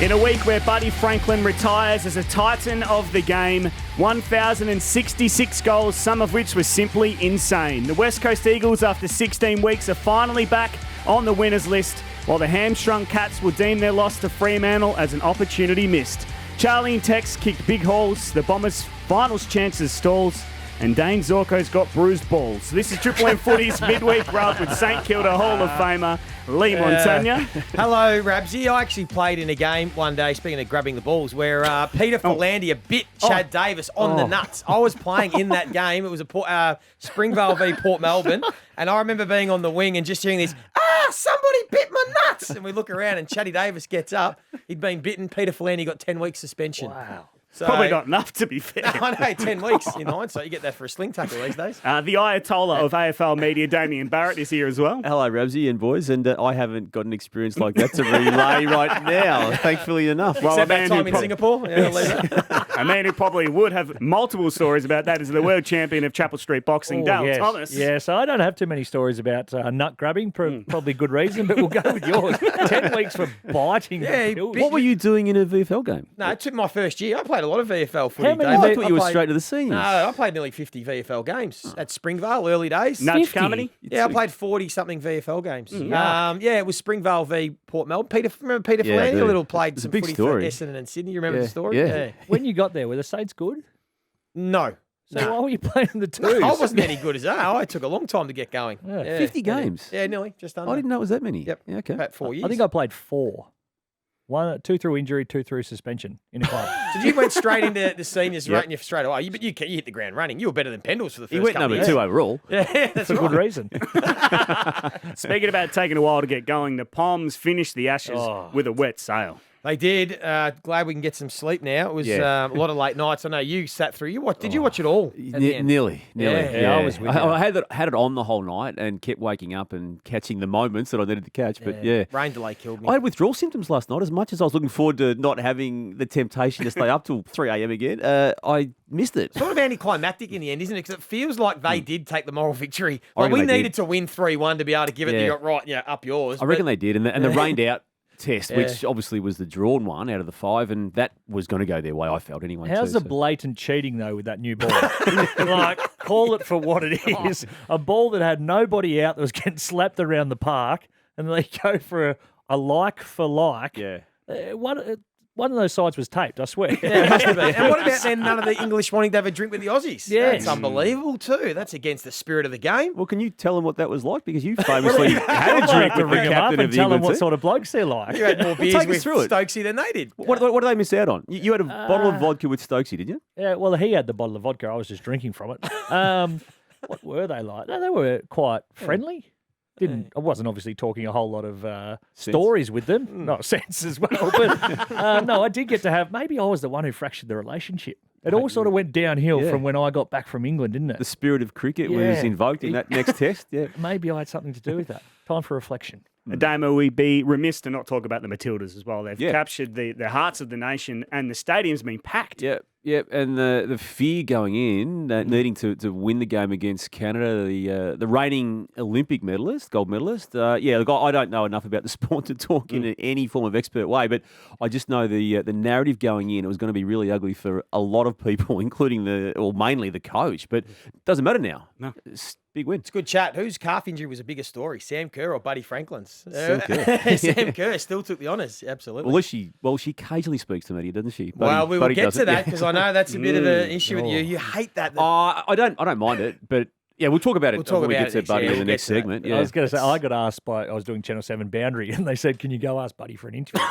In a week where Buddy Franklin retires as a titan of the game, 1,066 goals, some of which were simply insane. The West Coast Eagles, after 16 weeks, are finally back on the winners list, while the hamstrung Cats will deem their loss to Fremantle as an opportunity missed. Charlie and Tex kicked big hauls, the Bombers' finals chances stalls, and Dayne Zorko's got bruised balls. This is Triple M Footy's Midweek Rub with St Kilda Hall of Famer Lee Montagna. Hello, Rabsy. I actually played in a game one day, speaking of grabbing the balls, where Peter Philandia bit Chad Davis on the nuts. I was playing in that game. It was a Springvale v Port Melbourne, and I remember being on the wing and just hearing this, somebody bit my nuts! And we look around and Chatty Davis gets up. He'd been bitten. Peter Philandia got 10 weeks suspension. Wow. So, probably not enough, to be fair. I know, 10 weeks in hindsight. You get that for a sling tackle these days. The Ayatollah of AFL media, Damien Barrett, is here as well. Hello, Rabsy and boys, and I haven't got an experience like that to relay right now, thankfully enough. Well, except that time in Singapore. A man who probably would have multiple stories about that is the world champion of Chapel Street boxing, Dale Thomas. Yeah, so I don't have too many stories about nut grabbing, probably good reason, but we'll go with yours. 10 weeks for biting. What were you doing in a VFL game? No, it took my first year. I played a lot of VFL footy. How many? I thought you were straight to the seniors. No, I played nearly 50 VFL games at Springvale, early days. Nudge company? Yeah, I played 40-something VFL games. It was Springvale v Port Melbourne. Remember Peter Philandia? Played some footy for Essendon and Sydney. You remember the story? Yeah. When you got there, were the Saints good? No. So why were you playing the twos? I wasn't any good as that. I took a long time to get going. 50 games? Yeah, nearly. Just under. I didn't know it was that many. Yep. Yeah, okay. About 4 years. I think I played 4. 2 through injury, 2 through suspension in a club. So you went straight into the seniors, rating you straight away. But you hit the ground running. You were better than Pendles for the first He went couple number 2 overall. Yeah, that's for good reason. Speaking about taking a while to get going, the Poms finished the Ashes with a wet sail. They did. Glad we can get some sleep now. It was a lot of late nights. I know you sat through. Did you watch it all? Nearly. Yeah, I was with you. I had it on the whole night and kept waking up and catching the moments that I needed to catch. But rain delay killed me. I had withdrawal symptoms last night. As much as I was looking forward to not having the temptation to stay up till 3 a.m. again, I missed it. Sort of anticlimactic in the end, isn't it? Because it feels like they did take the moral victory. I Like we reckon they needed to win 3-1 to be able to give it up yours. I reckon they did, and the rained out test, which obviously was the drawn one out of the 5, and that was going to go their way, I felt anyway. How's the blatant cheating, though, with that new ball? Like, call it for what it is. A ball that had nobody out that was getting slapped around the park, and they go for a like for like. Yeah. One of those sides was taped, I swear. Yeah, it must have been. And what about then none of the English wanting to have a drink with the Aussies? Yeah. That's unbelievable too. That's against the spirit of the game. Well, can you tell them what that was like? Because you famously had a drink with the ring them up captain and of the tell them England what team. sort of blokes they're like. You had more beers Take us with through it. Stokesy than they did. What did they miss out on? You had a bottle of vodka with Stokesy, didn't you? Yeah, well, he had the bottle of vodka. I was just drinking from it. What were they like? No, they were quite friendly. I wasn't obviously talking a whole lot of stories with them. Not sense as well. But no, I did get to have, maybe I was the one who fractured the relationship. It all sort of went downhill from when I got back from England, didn't it? The spirit of cricket was invoked in that next test. Yeah. Maybe I had something to do with that. Time for reflection. Damo, we'd be remiss to not talk about the Matildas as well. They've captured the hearts of the nation, and the stadium's been packed. Yep, and the fear going in, needing to win the game against Canada, the reigning Olympic medalist, gold medalist. Look, I don't know enough about the sport to talk in any form of expert way, but I just know the narrative going in, it was going to be really ugly for a lot of people, including mainly the coach. But it doesn't matter now. No. It's big win. It's a good chat. Whose calf injury was a bigger story, Sam Kerr or Buddy Franklin's? Sam Kerr. Sam Kerr still took the honours, absolutely. Well, she occasionally speaks to media, doesn't she? Well, we will get to that because I know that's a bit of an issue with you. You hate that. I don't mind it, but yeah, we'll talk about it when we get to Buddy in the next segment. Yeah. I was going to say, I got asked I was doing Channel 7 Boundary, and they said, can you go ask Buddy for an interview?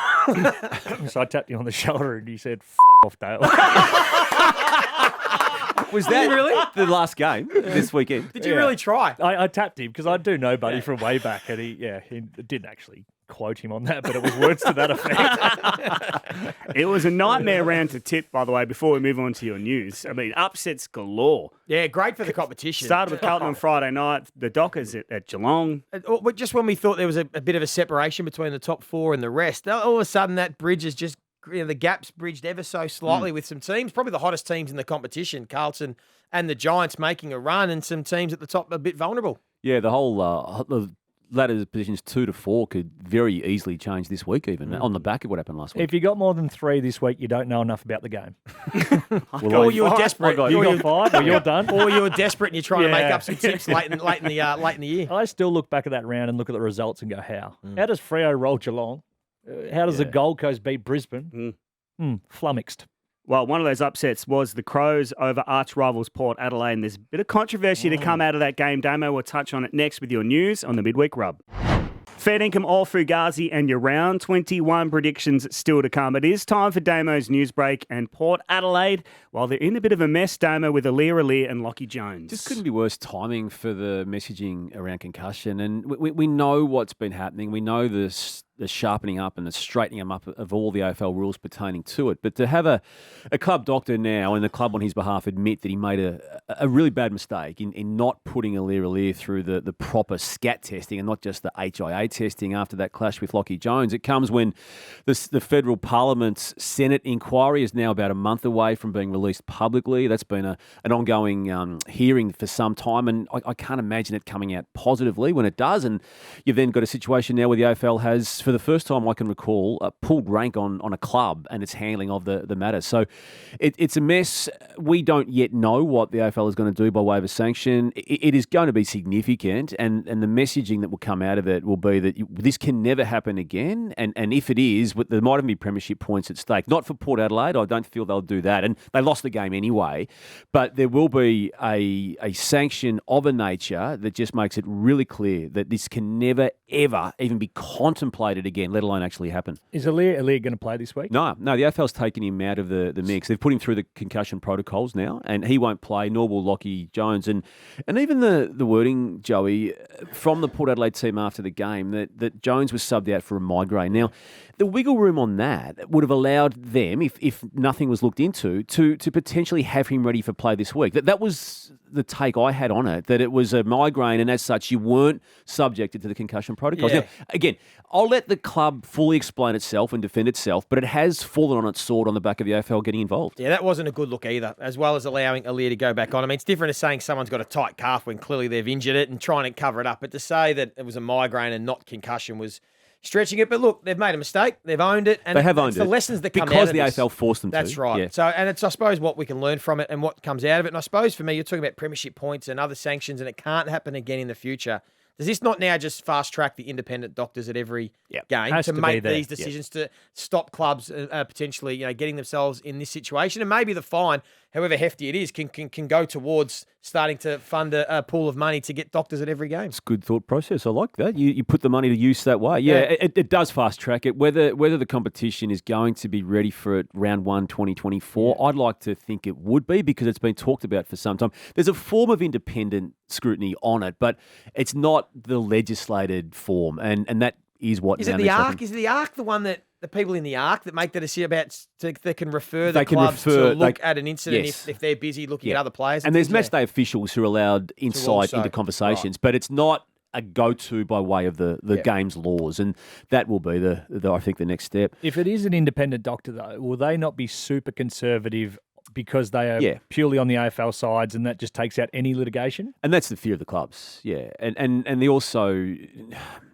So I tapped him on the shoulder, and he said, "F off, Dale." Was that really the last game this weekend? Did you really try? I tapped him because I do know Buddy from way back, and he didn't actually quote him on that, but it was words to that effect. It was a nightmare round to tip, by the way, before we move on to your news. I mean, upsets galore. Yeah, great for the competition. Started with Carlton on Friday night, the Dockers at Geelong. But just when we thought there was a bit of a separation between the top 4 and the rest, all of a sudden that bridge is just, the gap's bridged ever so slightly with some teams, probably the hottest teams in the competition, Carlton and the Giants making a run, and some teams at the top a bit vulnerable. Yeah, the whole ladder positions 2 to 4 could very easily change this week, even on the back of what happened last week. If you got more than 3 this week, you don't know enough about the game. Or you were desperate. You got 5, or you're done. Or you were desperate and you're trying to make up some tips late in the year. I still look back at that round and look at the results and go, how? How does Freo roll Geelong? How does the Gold Coast beat Brisbane? Flummoxed. Well, one of those upsets was the Crows over arch rivals Port Adelaide, and there's a bit of controversy to come out of that game. Damo will touch on it next with your news on the Midweek Rub. Fair Dinkum, all Fugazi and your round 21 predictions still to come. It is time for Damo's news break and Port Adelaide, while they're in a bit of a mess, Damo, with Alir and Lockie Jones. Just couldn't be worse timing for the messaging around concussion. And we know what's been happening. We know the sharpening up and the straightening up of all the AFL rules pertaining to it. But to have a club doctor now and the club on his behalf admit that he made a really bad mistake in not putting Alir through the proper SCAT testing and not just the HIA testing after that clash with Lockie Jones. It comes when the Federal Parliament's Senate inquiry is now about a month away from being released publicly. That's been an ongoing hearing for some time, and I can't imagine it coming out positively when it does. And you've then got a situation now where the AFL has, for the first time I can recall, pulled rank on a club and its handling of the matter. So it's a mess. We don't yet know what the AFL is going to do by way of a sanction. It is going to be significant, and the messaging that will come out of it will be that this can never happen again. And if it is, there might even be premiership points at stake. Not for Port Adelaide. I don't feel they'll do that. And they lost the game anyway. But there will be a sanction of a nature that just makes it really clear that this can never, ever even be contemplated again, let alone actually happen. Is Alir going to play this week? No, the AFL's taken him out of the mix. They've put him through the concussion protocols now, and he won't play, nor will Lockie Jones. And even the wording, Joey, from the Port Adelaide team after the game, that Jones was subbed out for a migraine. Now, the wiggle room on that would have allowed them, if nothing was looked into, to potentially have him ready for play this week. That was the take I had on it, that it was a migraine, and as such, you weren't subjected to the concussion protocols. Yeah. Now, again, I'll let the club fully explain itself and defend itself, but it has fallen on its sword on the back of the AFL getting involved. Yeah, that wasn't a good look either, as well as allowing Alir to go back on. I mean, it's different as saying someone's got a tight calf when clearly they've injured it and trying to cover it up. But to say that it was a migraine and not concussion was stretching it. But look, they've made a mistake. They've owned it. And they have owned it. The lessons that come out because of the this. AFL forced them to. That's right. Yeah. So, and it's, I suppose, what we can learn from it and what comes out of it. And I suppose for me, you're talking about premiership points and other sanctions, and it can't happen again in the future. Does this not now just fast track the independent doctors at every game Has to to make be there. these decisions to stop clubs potentially, getting themselves in this situation? And maybe the fine, however hefty it is, can go towards starting to fund a pool of money to get doctors at every game. It's a good thought process. I like that. You put the money to use that way. Yeah, it does fast track it. Whether the competition is going to be ready for it round 1 2024, I'd like to think it would be, because it's been talked about for some time. There's a form of independent scrutiny on it, but it's not the legislated form, and that is what is now it the needs to ARC? happen. Is the ARC the one that the people in the ARC that make the decision about they can refer the They can clubs refer- to look they- at an incident yes. if they're busy looking at other players? And there's things? match day officials who are allowed insight also- into conversations, but it's not a go-to by way of the game's laws, and that will be I think the next step. If it is an independent doctor, though, will they not be super conservative because they are purely on the AFL sides, and that just takes out any litigation? And that's the fear of the clubs, and they also There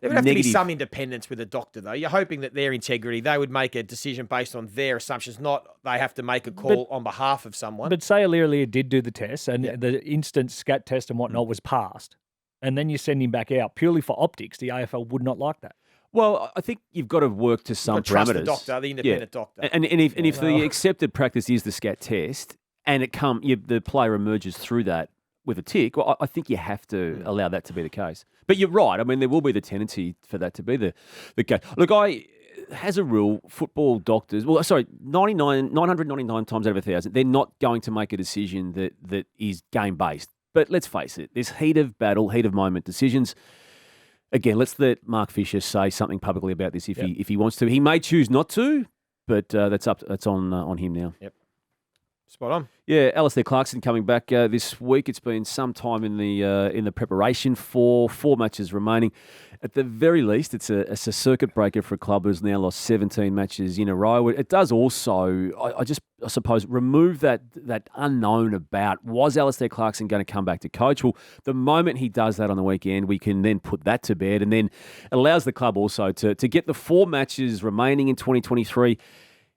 would have to be some independence with a doctor, though. You're hoping that their integrity, they would make a decision based on their assumptions, not they have to make a call on behalf of someone. But say Alir did do the test, and the instant SCAT test and whatnot was passed, and then you send him back out purely for optics, the AFL would not like that. Well, I think you've got to work to some parameters. Trust the doctor, the independent doctor. And if the accepted practice is the SCAT test, and the player emerges through that with a tick, well, I think you have to allow that to be the case. But you're right. I mean, there will be the tendency for that to be the case. Look, as a rule, football doctors, 999 times out of 1,000, they're not going to make a decision that is game-based. But let's face it, this heat of battle, heat of moment decisions. Again, let's let Mark Fisher say something publicly about this if he wants to. He may choose not to, but that's on him now. Yep. Spot on. Yeah, Alistair Clarkson coming back this week. It's been some time in the preparation for 4 matches remaining. At the very least, it's a circuit breaker for a club who's now lost 17 matches in a row. It does also, I suppose, remove that unknown about, was Alistair Clarkson going to come back to coach? Well, the moment he does that on the weekend, we can then put that to bed, and then allows the club also to get the 4 matches remaining in 2023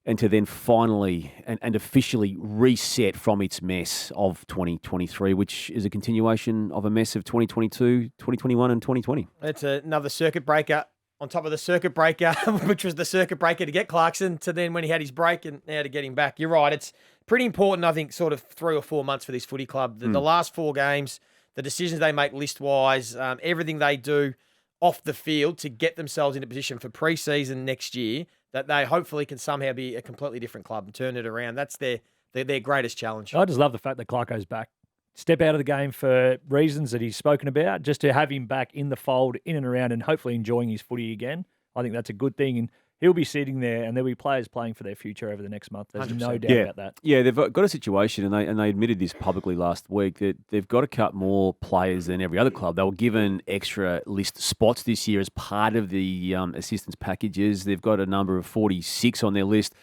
and to then finally and officially reset from its mess of 2023, which is a continuation of a mess of 2022, 2021 and 2020. It's another circuit breaker on top of the circuit breaker, which was the circuit breaker to get Clarkson, to then when he had his break and now to get him back. You're right. It's pretty important, I think, sort of 3 or 4 months for this footy club. The last 4 games, the decisions they make list-wise, everything they do off the field to get themselves in a position for pre-season next year, that they hopefully can somehow be a completely different club and turn it around. That's their greatest challenge. I just love the fact that Clarko's back. Step out of the game for reasons that he's spoken about, just to have him back in the fold, in and around, and hopefully enjoying his footy again. I think that's a good thing, and he'll be sitting there, and there'll be players playing for their future over the next month. There's 100%. no doubt about that. Yeah, they've got a situation, and they admitted this publicly last week, that they've got to cut more players than every other club. They were given extra list spots this year as part of the assistance packages. They've got a number of 46 on their list.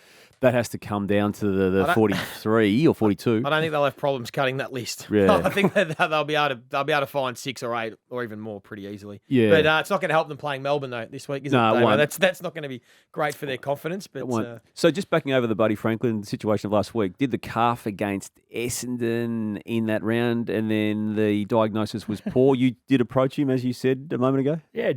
That has to come down to the 43 or 42. I don't think they'll have problems cutting that list. Yeah. I think that they'll be able to find 6 or 8 or even more pretty easily. Yeah. But it's not going to help them playing Melbourne though this week, is it? No, it won't. That's not going to be great for their confidence. But So just backing over the Buddy Franklin situation of last week, did the calf against Essendon in that round, and then the diagnosis was poor. You did approach him, as you said a moment ago? Yeah,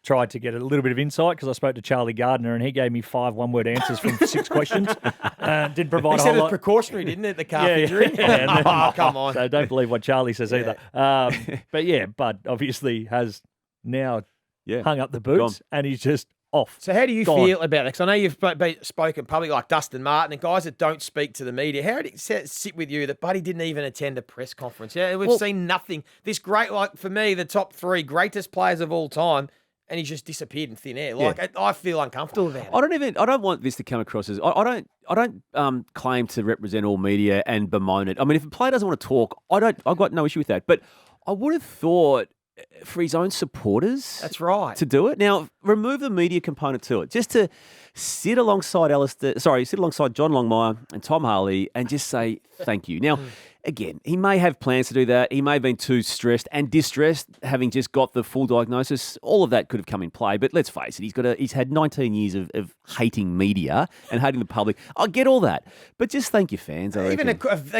tried to get a little bit of insight because I spoke to Charlie Gardner and he gave me 5 one-word answers from 6 questions. Didn't provide he a said whole it was lot. precautionary, didn't it? The calf injury. Yeah. Oh, come on. So don't believe what Charlie says either. But yeah, Bud obviously has now hung up the boots and he's just off. So how do you feel about that? Because I know you've spoken publicly, like Dustin Martin and guys that don't speak to the media. How did it sit with you that Buddy didn't even attend a press conference? Yeah, we've seen nothing. This great, like for me, the top 3 greatest players of all time, and he's just disappeared in thin air. I feel uncomfortable about it. I don't want this to come across as I don't claim to represent all media and bemoan it. I mean, if a player doesn't want to talk, I've got no issue with that. But I would have thought for his own supporters, that's right, to do it. Now, remove the media component to it, just to sit alongside John Longmire and Tom Harley and just say thank you. Now, again, he may have plans to do that. He may have been too stressed and distressed, having just got the full diagnosis. All of that could have come in play. But let's face it, he's had 19 years of hating media and hating the public. I get all that. But just thank your fans. They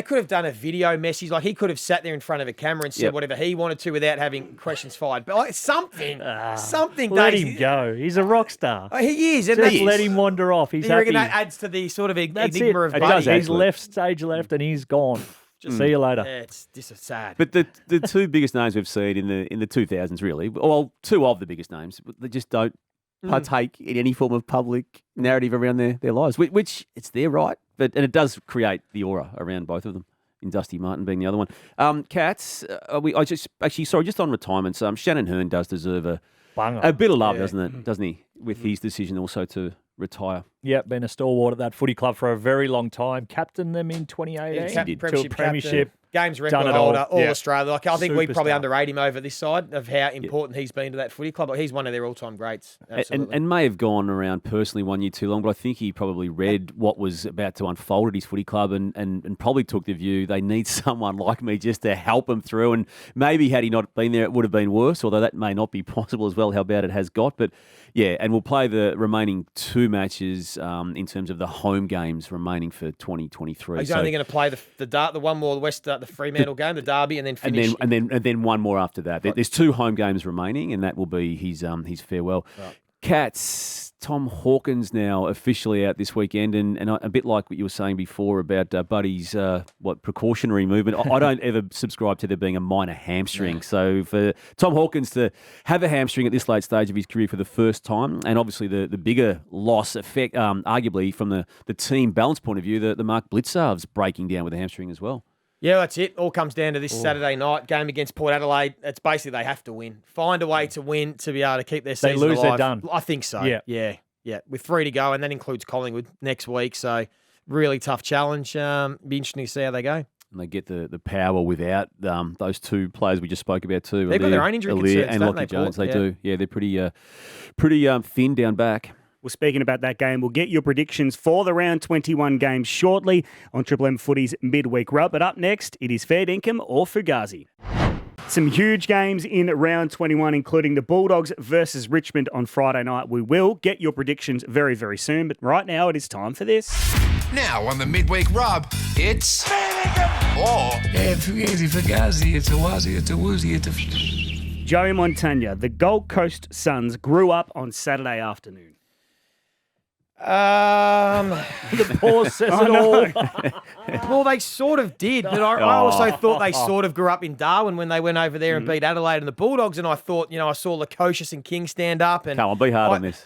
could have done a video message. Like, he could have sat there in front of a camera and said whatever he wanted to without having questions fired. But like something. Let him go. He's a rock star. He is. Just let him wander off. He's happy. That adds to the sort of enigma of it Buddy. does. He's left stage left and he's gone. See you later. Yeah, it's just sad. But the 2 biggest names we've seen in the 2000s, really, well, 2 of the biggest names, they just don't partake in any form of public narrative around their lives, which it's their right, and it does create the aura around both of them. In Dusty Martin being the other one. Cats, just on retirements, Shannon Hurn does deserve a bit of love, doesn't he? With his decision also to retire. Yep, been a stalwart at that footy club for a very long time. Captained them in 2018 to a premiership. Games record holder, all yep. Australia. I think we probably Superstar. underrate him over this side of how important he's been to that footy club. But he's one of their all-time greats. Absolutely. And may have gone around personally 1 year too long, but I think he probably read what was about to unfold at his footy club and probably took the view they need someone like me just to help him through. And maybe had he not been there, it would have been worse, although that may not be possible as well, how bad it has got. But yeah, and we'll play the remaining 2 matches in terms of the home games remaining for 2023. He's only going to play the one more the Fremantle game, the Derby, and then finish. And then one more after that. There's 2 home games remaining, and that will be his farewell. Right. Cats, Tom Hawkins now officially out this weekend, and a bit like what you were saying before about Buddy's precautionary movement. I don't ever subscribe to there being a minor hamstring. So for Tom Hawkins to have a hamstring at this late stage of his career for the first time, and obviously the bigger loss effect, arguably from the team balance point of view, the Mark Blitzarves breaking down with a hamstring as well. Yeah, that's it. All comes down to this Saturday night game against Port Adelaide. It's basically they have to win. Find a way to win to be able to keep their season alive. They lose, they're done. I think so. Yeah. With 3 to go, and that includes Collingwood next week. So really tough challenge. Be interesting to see how they go. And they get the power without those two players we just spoke about too. They've got their own injury concerns, and don't Lockie they, Paul? Jones. They do. Yeah, they're pretty thin down back. Well, speaking about that game, we'll get your predictions for the round 21 games shortly on Triple M Footy's Midweek Rub. But up next, it is Fair Dinkum or Fugazi. Some huge games in round 21, including the Bulldogs versus Richmond on Friday night. We will get your predictions very, very soon. But right now, it is time for this. Now on the Midweek Rub, it's Fair Dinkum or Fugazi, it's a wazi, it's a woozy, it's a... Joey Montagna, the Gold Coast Suns grew up on Saturday afternoon. The pause says it all. Well, they sort of did, but I also thought they sort of grew up in Darwin when they went over there and beat Adelaide and the Bulldogs, and I thought, I saw Lukosius and King stand up. And Come on, be hard on this.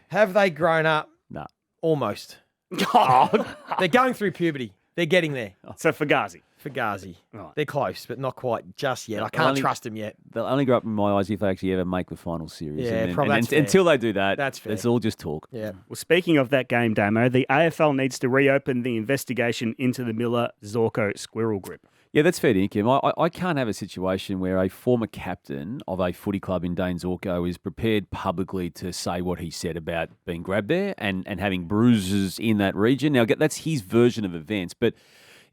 Have they grown up? No. Almost. They're going through puberty. They're getting there. So Fugazi. Fugazi. Right. They're close, but not quite just yet. I can't trust them yet. They'll only grow up in my eyes if they actually ever make the final series. Yeah, and probably that's fair. until they do that, That's fair. it's all just talk. Yeah. Well, speaking of that game, Damo, the AFL needs to reopen the investigation into the Miller Zorko squirrel grip. Yeah, that's fair dinkum. I can't have a situation where a former captain of a footy club in Dayne Zorko is prepared publicly to say what he said about being grabbed there and having bruises in that region. Now, that's his version of events, but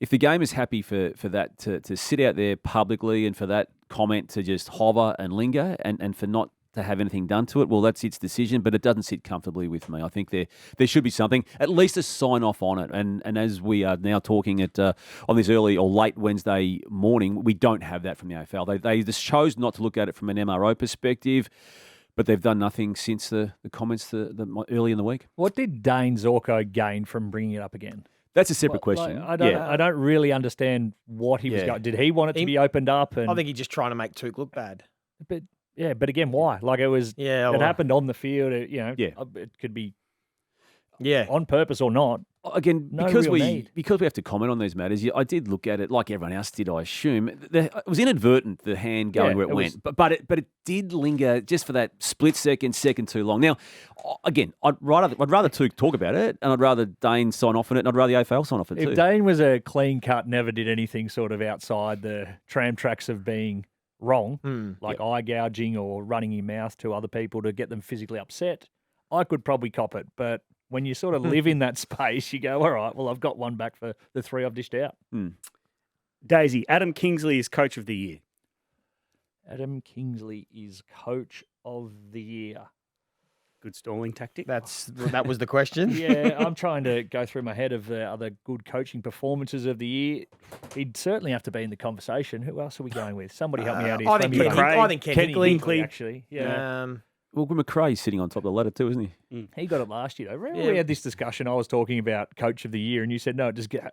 if the game is happy for that to sit out there publicly and for that comment to just hover and linger and for not to have anything done to it, well, that's its decision, but it doesn't sit comfortably with me. I think there should be something, at least a sign off on it. And as we are now talking on this early or late Wednesday morning, we don't have that from the AFL. They just chose not to look at it from an MRO perspective, but they've done nothing since the comments early in the week. What did Dayne Zorko gain from bringing it up again? That's a separate question. I don't really understand what he was going. Did he want it to be opened up? And I think he's just trying to make Touk look bad. But again, why? Like it was. Yeah, it happened on the field. It could be. On purpose or not. Again, No because real we need. have to comment on these matters, I did look at it like everyone else did, I assume. It was inadvertent, the hand going where it went. But it did linger just for that split second too long. Now, again, I'd rather Touk talk about it, and I'd rather Dayne sign off on it, and I'd rather the AFL sign off on it too. If Dayne was a clean cut, never did anything sort of outside the tram tracks of being wrong, like eye gouging or running your mouth to other people to get them physically upset, I could probably cop it. But when you sort of live in that space, you go, all right, well, I've got one back for the three I've dished out. Daisy, Adam Kingsley is Coach of the Year. Adam Kingsley is Coach of the Year. Good stalling tactic. That was the question. Yeah, I'm trying to go through my head of the other good coaching performances of the year. He'd certainly have to be in the conversation. Who else are we going with? Somebody help me out here. I think Kenny Hinkley, actually. Yeah. Well, McRae's sitting on top of the ladder too, isn't he? He got it last year, though. Remember we had this discussion? I was talking about Coach of the Year, and you said, no, just get...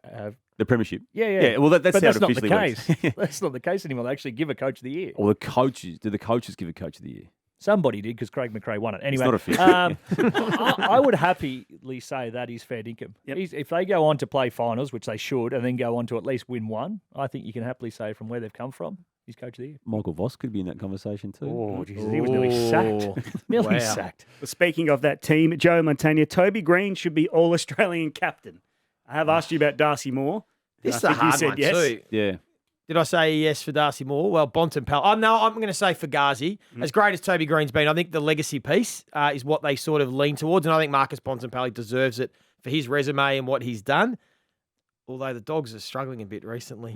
The premiership. Yeah. Well, that's but how that's it not the officially case. works. That's not the case anymore. They actually give a Coach of the Year. Or the coaches. Do the coaches give a Coach of the Year? Somebody did because Craig McRae won it. Anyway, It's not official. I would happily say that is fair dinkum. Yep. If they go on to play finals, which they should, and then go on to at least win one, I think you can happily say from where they've come from, he's Coach of the Year. Michael Voss could be in that conversation too. Oh, Jesus, he was nearly sacked. Nearly sacked. Well, speaking of that team, Joe Montagna, Toby Green should be All-Australian captain. I have asked you about Darcy Moore. This I is a think you hard said one yes. too. Yeah. Did I say yes for Darcy Moore? Well, Bontempelli. Oh, no, I'm going to say Fugazi. As great as Toby Green's been, I think the legacy piece is what they sort of lean towards, and I think Marcus Bontempelli deserves it for his resume and what he's done, although the Dogs are struggling a bit recently.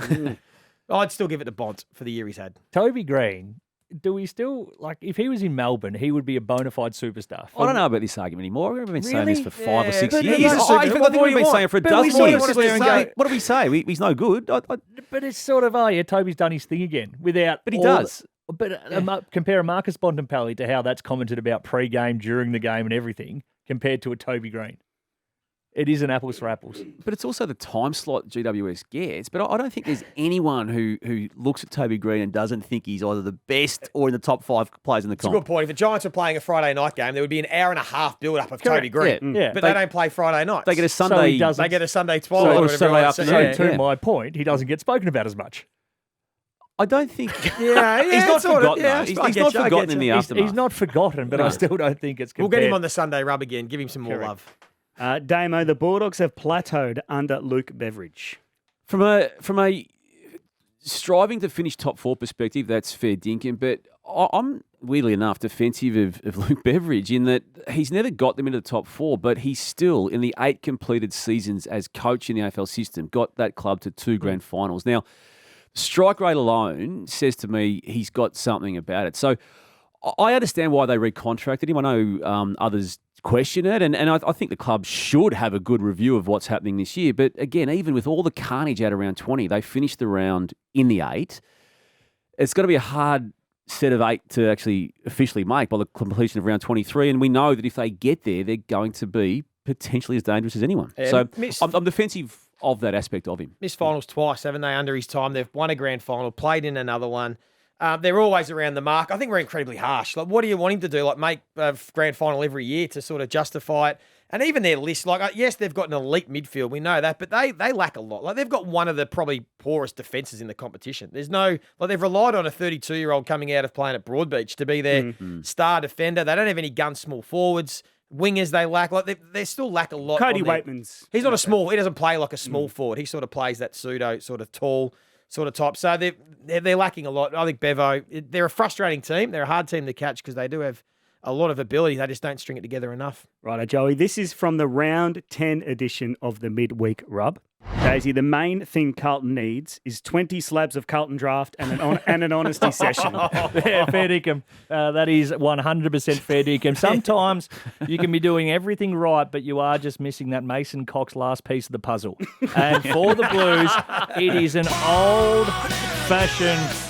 I'd still give it to Bont for the year he's had. Toby Green, do we still, if he was in Melbourne, he would be a bona fide superstar. I don't know about this argument anymore. We've been saying this Really? for 5 or 6 but years. he's a superstar. I think What we've been do you saying it for a want? dozen But what do you years. want us to say? What do we say? He's no good. But it's sort of, Toby's done his thing again without. But he all does. Compare a Marcus Bontempelli to how that's commented about pre-game, during the game, and everything, compared to a Toby Green. It is an apples for apples. But it's also the time slot GWS gets. But I don't think there's anyone who looks at Toby Green and doesn't think he's either the best or in the top 5 players in the It's a comp. good point. If the Giants were playing a Friday night game, there would be an hour and a half build-up of Toby Green. Yeah. But they don't play Friday nights. They get a So Sunday. he doesn't. They get a Sunday 12 or or whatever Saturday you want to say. afternoon. So to Yeah. my point, he doesn't get spoken about as much. I don't think Yeah, he's not sort of, forgotten. yeah, though. He's I not get you, I forgotten get in the you. aftermath. He's not forgotten, but I still don't think it's We'll compared. get him on the Sunday rub again. Give him some more Correct. love. Damo, the Bulldogs have plateaued under Luke Beveridge. From a striving to finish top 4 perspective, that's fair dinkum. But I'm weirdly enough defensive of Luke Beveridge in that he's never got them into the top 4, but he's still in the 8 completed seasons as coach in the AFL system got that club to 2 grand finals. Now, strike rate alone says to me he's got something about it. So I understand why they recontracted him. I know others question it, and I think the club should have a good review of what's happening this year. But again, even with all the carnage out around 20, they finished the round in the 8. It's got to be a hard set of 8 to actually officially make by the completion of round 23, and we know that if they get there, they're going to be potentially as dangerous as anyone. Yeah, So I'm defensive of that aspect of him. Missed finals twice, haven't they, under his time? They've won a grand final, played in another one. They're always around the mark. I think we're incredibly harsh. Like, what do you want him to do? Like, make a grand final every year to sort of justify it? And even their list, like, yes, they've got an elite midfield. We know that, but they lack a lot. Like, they've got one of the probably poorest defences in the competition. There's no, like, they've relied on a 32-year-old coming out of playing at Broadbeach to be their star defender. They don't have any gun small forwards. Wingers they lack. Like, they still lack a lot. Cody Waitman's. He's not a small, he doesn't play like a small forward. He sort of plays that pseudo sort of tall sort of type. So they're lacking a lot. I think Bevo, they're a frustrating team. They're a hard team to catch because they do have a lot of ability. They just don't string it together enough. Righto, Joey. This is from the round 10 edition of the Midweek Rub. Daisy, the main thing Carlton needs is 20 slabs of Carlton draft and an honesty session. Yeah, fair dinkum. That is 100% fair dinkum. Sometimes you can be doing everything right, but you are just missing that Mason Cox last piece of the puzzle. And for the Blues, it is an old-fashioned,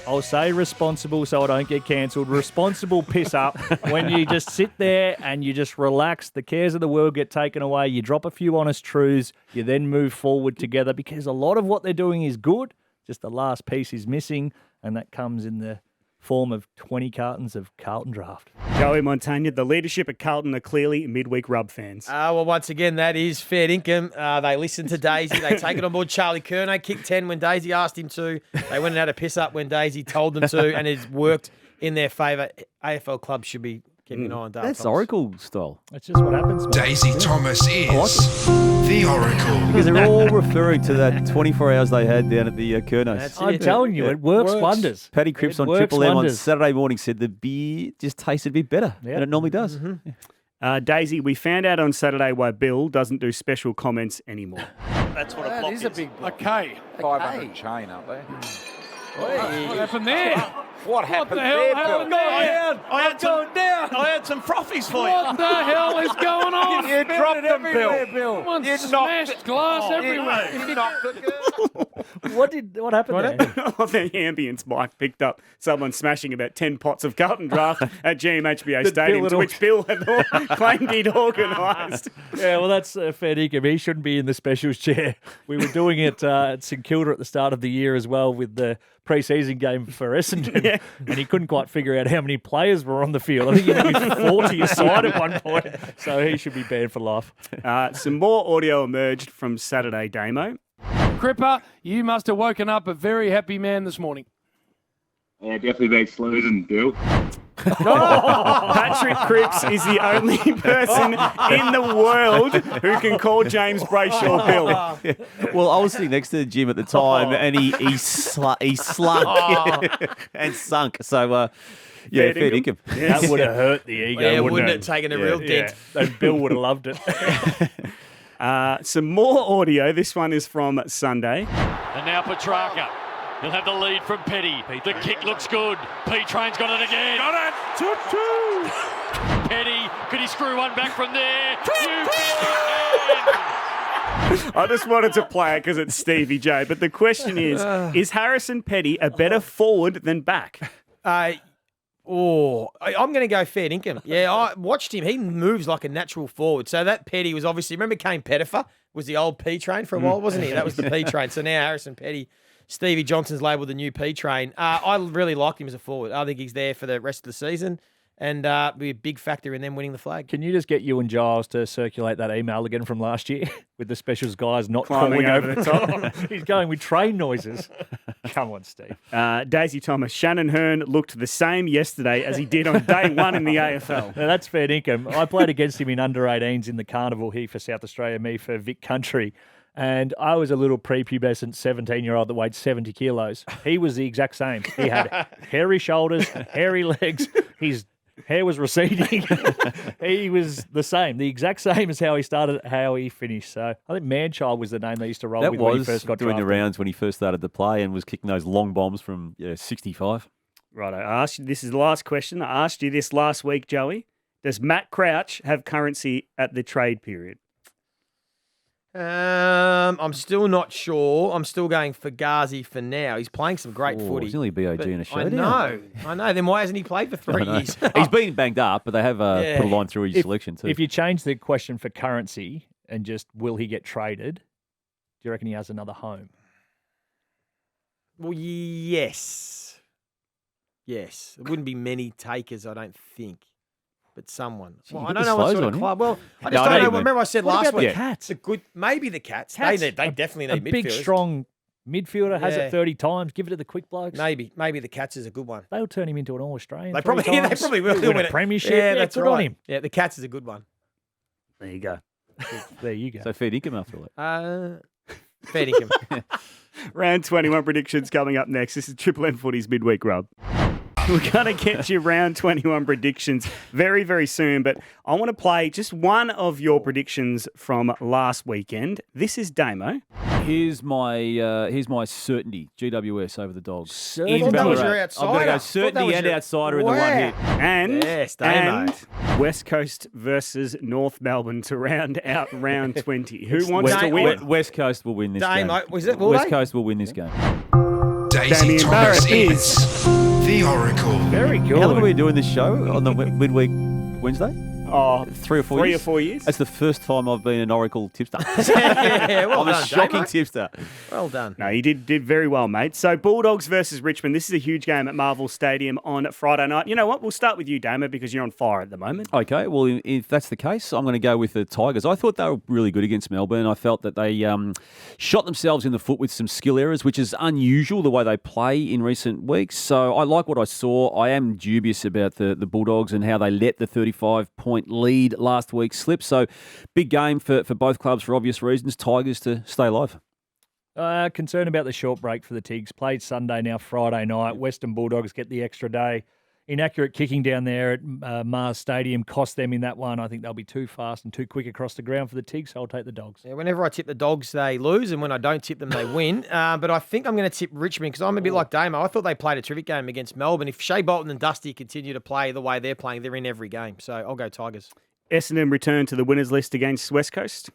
I'll say responsible so I don't get cancelled, responsible piss up when you just sit there and you just relax. The cares of the world get taken away. You drop a few honest truths. You then move forward together because a lot of what they're doing is good. Just the last piece is missing, and that comes in the form of 20 cartons of Carlton draft. Joey Montagna, the leadership at Carlton are clearly Midweek Rub fans. Well, once again, that is fair dinkum. They listen to Daisy. They take it on board. Charlie Curnow kicked 10 when Daisy asked him to. They went and had a piss up when Daisy told them to, and it's worked in their favour. AFL clubs should be keeping an eye on Dale That's Thomas. Oracle style. That's just what happens, mate. Daisy Thomas is the Oracle. Because they're all referring to that 24 hours they had down at the Curnows. That's I'm it. telling you, it works wonders. Paddy Cripps It on works Triple M on wonders. Saturday morning said the beer just tasted a bit better than it normally does. Daisy, we found out on Saturday why Bill doesn't do special comments anymore. That's what a block is. a big block. Okay. 500 chain up there. What happened there? What happened the hell there, happened Bill? there? I had some frothies for you. What the hell is going on? You dropped them, Bill. Someone You smashed glass everywhere. You knocked it. What happened there? The ambience mic picked up someone smashing about 10 pots of Carlton draft at GMHBA That Stadium, Bill had which Bill had claimed he'd organised. Yeah, well, that's fair dinkum. He shouldn't be in the specials chair. We were doing it at St Kilda at the start of the year as well with the pre-season game for Essendon, and he couldn't quite figure out how many players were on the field. I think he had 40 aside at one point, so he should be banned for life. Some more audio emerged from Saturday, Damo. Crippa, you must have woken up a very happy man this morning. Yeah, definitely beats losing, Bill. Patrick Cripps is the only person in the world who can call James Brayshaw Bill. Well, I was sitting next to the gym at the time, and he slunk and sunk. So, yeah, fair dinkum. That would have hurt the ego, Yeah, wouldn't wouldn't it? it taken a real dent? And Bill would have loved it. Some more audio. This one is from Sunday. And now Petrarca. He'll have the lead from Petty. The kick looks good. P-Train's got it again. Got it. 2-2. Petty, could he screw one back from there? I just wanted to play it because it's Stevie J. But the question is Harrison Petty a better forward than back? I'm going to go fair dinkum. Yeah, I watched him. He moves like a natural forward. So that Petty was obviously, remember Kane Pettifer was the old P-Train for a while, wasn't he? That was the P-Train. So now Harrison Petty, Stevie Johnson's labelled the new P-Train. I really liked him as a forward. I think he's there for the rest of the season. and be a big factor in them winning the flag. Can you just get you and Giles to circulate that email again from last year with the specials guys not Climbing calling over the top. He's going with train noises. Come on, Steve. Daisy Thomas, Shannon Hurn looked the same yesterday as he did on day one in the AFL. Now, that's fair dinkum. I played against him in under-18s in the carnival here for South Australia, me for Vic Country. And I was a little prepubescent 17-year-old that weighed 70 kilos. He was the exact same. He had hairy shoulders, hairy legs. His hair was receding. He was the same, the exact same as how he started, how he finished. So I think Manchild was the name they used to roll with when he first got doing drafted. the rounds when he first started to play and was kicking those long bombs from 65. Right, I asked you, this is the last question. I asked you this last week, Joey. Does Matt Crouch have currency at the trade period? I'm still not sure. I'm still going Fugazi for now. He's playing some great footy. He's nearly BOG in a showdown. I know. Then why hasn't he played for 3 years? He's been banged up, but they have put a line through his selection too. If you change the question for currency and just will he get traded, do you reckon he has another home? Well, yes. Yes. There wouldn't be many takers, I don't think. But someone. Well, I don't know what sort of club. Well, I just don't know. Remember I said What last about week. the Cats? Maybe the Cats. Cats, They definitely need a big, midfielders. strong midfielder, has Yeah. it 30 times. Give it to the quick blokes. Maybe the Cats is a good one. They'll turn him into an All-Australian. They 3 probably times. will. He'll win a premiership. Yeah, that's good right. on him. Yeah, the Cats is a good one. There you go. There you go. So fair dinkum after all. Fair dinkum. Round 21 predictions coming up next. This is Triple M Footy's Midweek Rub. We're going to get you round 21 predictions very, very soon, but I want to play just one of your predictions from last weekend. This is Damo. Here's my certainty. GWS over the Dogs. Certainty. I thought that was Ballarat. your I'm going to outsider. go I thought that certainty was and your- outsider in the one hit. And, Yes, Damo. and West Coast versus North Melbourne to round out round 20. Who wants to win? West Coast will win this Damo, game. will West they? Coast will win this game. Daisy Damien Thomas Barrett is the Oracle. Very good. How long have we been doing this show on the midweek Wednesday? Oh, 3 or 4 3 years? or 4 years. That's the first time I've been an Oracle tipster. Yeah, well I'm a done, shocking Damo. tipster. Well done. No, you did very well, mate. So Bulldogs versus Richmond. This is a huge game at Marvel Stadium on Friday night. You know what? We'll start with you, Damo, because you're on fire at the moment. Okay, well, if that's the case, I'm going to go with the Tigers. I thought they were really good against Melbourne. I felt that they shot themselves in the foot with some skill errors, which is unusual the way they play in recent weeks. So I like what I saw. I am dubious about the Bulldogs and how they let the 35-point lead last week slip. So big game for both clubs for obvious reasons. Tigers to stay alive. Concerned about the short break for the Tigs. Played Sunday, now Friday night. Western Bulldogs get the extra day. Inaccurate kicking down there at Mars Stadium cost them in that one. I think they'll be too fast and too quick across the ground for the Tigs, so I'll take the Dogs. Yeah, whenever I tip the Dogs, they lose, and when I don't tip them, they win. But I think I'm going to tip Richmond because I'm a bit like Damo. I thought they played a terrific game against Melbourne. If Shea Bolton and Dusty continue to play the way they're playing, they're in every game. So I'll go Tigers. Essendon return to the winners list against West Coast.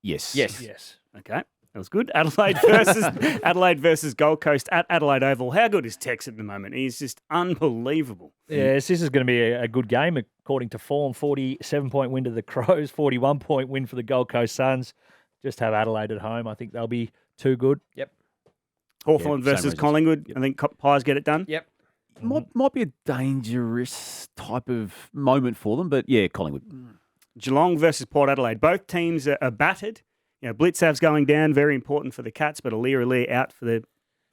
Yes. Yes. Okay, that was good. Adelaide versus Gold Coast at Adelaide Oval. How good is Tex at the moment? He's just unbelievable. Yes, this is going to be a good game according to form. 47-point win to the Crows, 41-point win for the Gold Coast Suns. Just have Adelaide at home. I think they'll be too good. Yep. Hawthorn same versus reasons. Collingwood. Yep. I think Pies get it done. Yep. Might be a dangerous type of moment for them, but yeah, Collingwood. Geelong versus Port Adelaide. Both teams are battered. You know, Blitzav's going down, very important for the Cats, but Ali out for the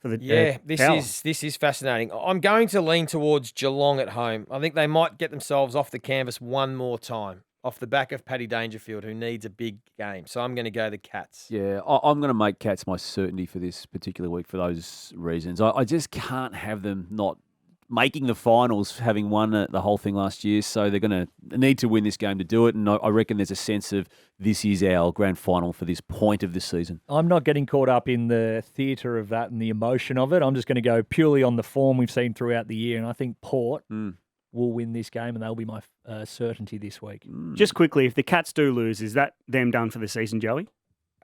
Power. This is fascinating. I'm going to lean towards Geelong at home. I think they might get themselves off the canvas one more time off the back of Paddy Dangerfield, who needs a big game. So I'm going to go the Cats. Yeah, I'm going to make Cats my certainty for this particular week for those reasons. I just can't have them not making the finals, having won the whole thing last year. So they're going to need to win this game to do it. And I reckon there's a sense of this is our grand final for this point of the season. I'm not getting caught up in the theatre of that and the emotion of it. I'm just going to go purely on the form we've seen throughout the year. And I think Port will win this game, and they'll be my certainty this week. Just quickly, if the Cats do lose, is that them done for the season, Joey?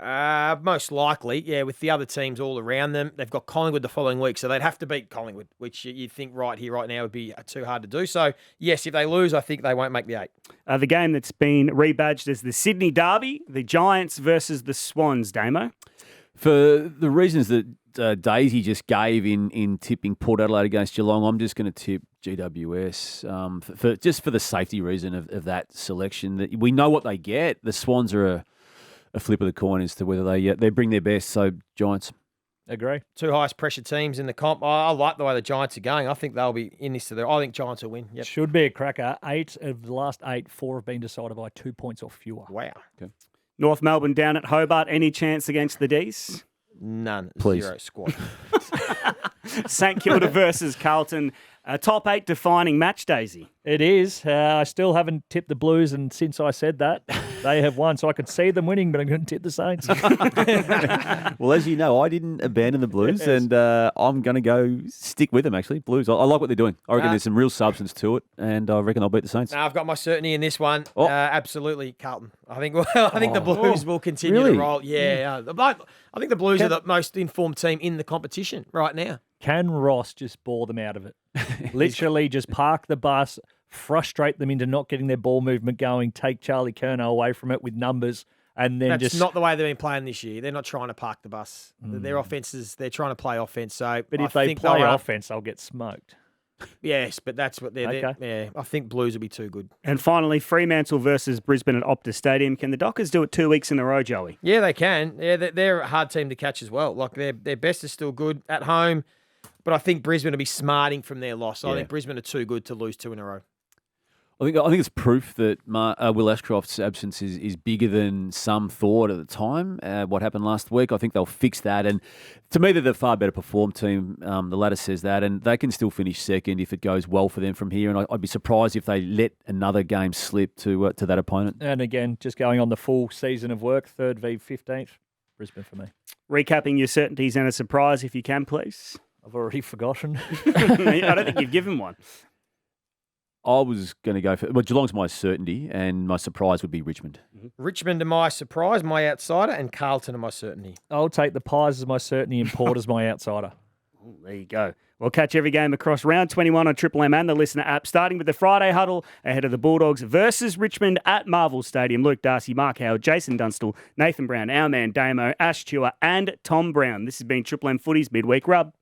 Most likely, yeah, with the other teams all around them. They've got Collingwood the following week, so they'd have to beat Collingwood, which you'd think right here, right now would be too hard to do. So, yes, if they lose, I think they won't make the 8. The game that's been rebadged as the Sydney Derby, the Giants versus the Swans, Damo. For the reasons that Daisy just gave in tipping Port Adelaide against Geelong, I'm just going to tip GWS just for the safety reason of that selection. That we know what they get. The Swans are a flip of the coin as to whether they bring their best. So Giants. Agree. Two highest pressure teams in the comp. I like the way the Giants are going. I think they'll be in this. I think Giants will win. Yep. Should be a cracker. 8 of the last 8, 4 have been decided by 2 points or fewer. Wow. Okay. North Melbourne down at Hobart. Any chance against the D's? None. Please. 0 squad. St Kilda versus Carlton. A top 8 defining match, Daisy. It is. I still haven't tipped the Blues, and since I said that, they have won. So I could see them winning, but I'm going to tip the Saints. Well, as you know, I didn't abandon the Blues, and I'm going to go stick with them, actually. Blues, I like what they're doing. I reckon there's some real substance to it, and I reckon I'll beat the Saints. No, I've got my certainty in this one. Oh. Absolutely, Carlton. I think the Blues will continue Really? to roll. Yeah, I think the Blues are the most informed team in the competition right now. Can Ross just bore them out of it? Literally just park the bus, frustrate them into not getting their ball movement going, take Charlie Curnow away from it with numbers, and then That's just... not the way they've been playing this year. They're not trying to park the bus. Their offenses, they're trying to play offense. So, But if I they think play they'll- offense, they'll get smoked. yes, but that's what they're. Okay. Yeah, I think Blues will be too good. And finally, Fremantle versus Brisbane at Optus Stadium. Can the Dockers do it 2 weeks in a row, Joey? Yeah, they can. Yeah, they're a hard team to catch as well. Like their best is still good at home, but I think Brisbane will be smarting from their loss. I think Brisbane are too good to lose 2 in a row. I think it's proof that Will Ashcroft's absence is bigger than some thought at the time. What happened last week, I think they'll fix that. And to me, they're the far better performed team. The ladder says that, and they can still finish second if it goes well for them from here. And I'd be surprised if they let another game slip to that opponent. And again, just going on the full season of work, 3rd v 15th, Brisbane for me. Recapping your certainties and a surprise, if you can, please. I've already forgotten. I don't think you've given one. I was going to go for... Well, Geelong's my certainty, and my surprise would be Richmond. Richmond are my surprise, my outsider, and Carlton are my certainty. I'll take the Pies as my certainty and Port as my outsider. Ooh, there you go. We'll catch every game across round 21 on Triple M and the Listener app, starting with the Friday huddle ahead of the Bulldogs versus Richmond at Marvel Stadium. Luke Darcy, Mark Howard, Jason Dunstall, Nathan Brown, our man Damo, Ash Chua, and Tom Brown. This has been Triple M Footy's Midweek Rub.